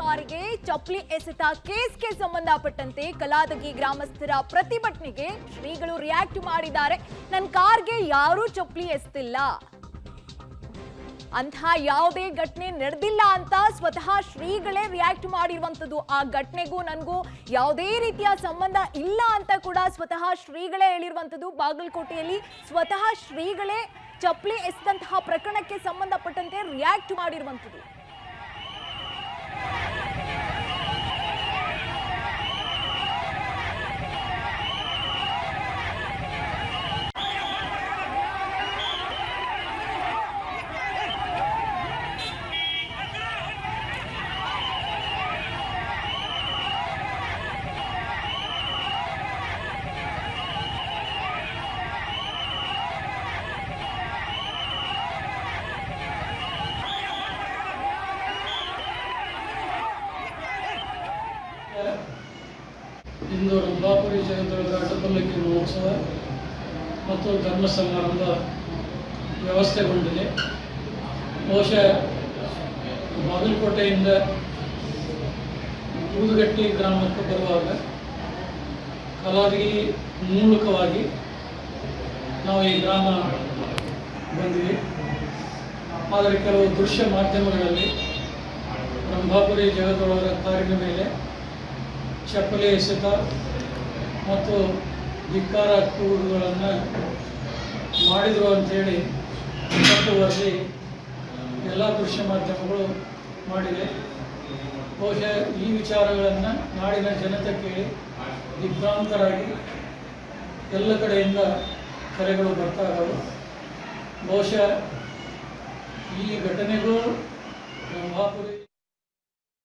ಕಾರಿಗೆ ಚಪ್ಪಲಿ ಎಸೆತ ಕೇಸ್ಗೆ ಸಂಬಂಧಪಟ್ಟಂತೆ ಕಲಾದಗಿ ಗ್ರಾಮಸ್ಥರ ಪ್ರತಿಭಟನೆಗೆ ಶ್ರೀಗಳು ರಿಯಾಕ್ಟ್ ಮಾಡಿದ್ದಾರೆ. ನನ್ನ ಕಾರ್ಗೆ ಯಾರೂ ಚಪ್ಪಲಿ ಎಸೆತಿಲ್ಲ, ಅಂತಹ ಯಾವುದೇ ಘಟನೆ ನಡೆದಿಲ್ಲ ಅಂತ ಸ್ವತಃ ಶ್ರೀಗಳೇ ರಿಯಾಕ್ಟ್ ಮಾಡಿರುವಂತದ್ದು. ಆ ಘಟನೆಗೂ ನನಗೂ ಯಾವುದೇ ರೀತಿಯ ಸಂಬಂಧ ಇಲ್ಲ ಅಂತ ಕೂಡ ಸ್ವತಃ ಶ್ರೀಗಳೇ ಹೇಳಿರುವಂತದ್ದು. ಬಾಗಲಕೋಟೆಯಲ್ಲಿ ಸ್ವತಃ ಶ್ರೀಗಳೇ ಚಪ್ಪಲಿ ಎಸೆದಂತಹ ಪ್ರಕರಣಕ್ಕೆ ಸಂಬಂಧಪಟ್ಟಂತೆ ರಿಯಾಕ್ಟ್ ಮಾಡಿರುವಂತದ್ದು. ಇಂದು ರಂಭಾಪುರಿ ಜಗದೊಳಗ ಘಾಟಪಲ್ಲಕ್ಕಿ ಮಹೋತ್ಸವ ಮತ್ತು ಧರ್ಮ ಸಮಾರಂಭ ವ್ಯವಸ್ಥೆಗೊಂಡಿದೆ. ಬಹುಶಃ ಬಾಗಲಕೋಟೆಯಿಂದ ಊದುಗಟ್ಟಿ ಗ್ರಾಮಕ್ಕೆ ಬರುವಾಗ ಕಲಾದಗಿ ಮೂಲಕವಾಗಿ ನಾವು ಈ ಗ್ರಾಮ ಬಂದ್ವಿ. ಆದರೆ ಕೆಲವು ದೃಶ್ಯ ಮಾಧ್ಯಮಗಳಲ್ಲಿ ರಂಭಾಪುರಿ ಜಗದೊಳಗ ಕಾರಿನ ಮೇಲೆ ಚಪ್ಪಲಿ ಎಸೆತ ಮತ್ತು ಧಿಕ್ಕಾರ ಕೂಗುಗಳನ್ನು ಮಾಡಿದರು ಅಂಥೇಳಿ ತಪ್ಪು ವರದಿ ಎಲ್ಲ ದೃಶ್ಯ ಮಾಧ್ಯಮಗಳು ಮಾಡಿವೆ. ಬಹುಶಃ ಈ ವಿಚಾರಗಳನ್ನು ನಾಡಿನ ಜನತೆ ಕೇಳಿ ದಿಗ್ಭ್ರಾಂತರಾಗಿ ಎಲ್ಲ ಕಡೆಯಿಂದ ಕರೆಗಳು ಬರ್ತಾ ಇರೋದು. ಬಹುಶಃ ಈ ಘಟನೆಗೂ ರಂಭಾಪುರಿ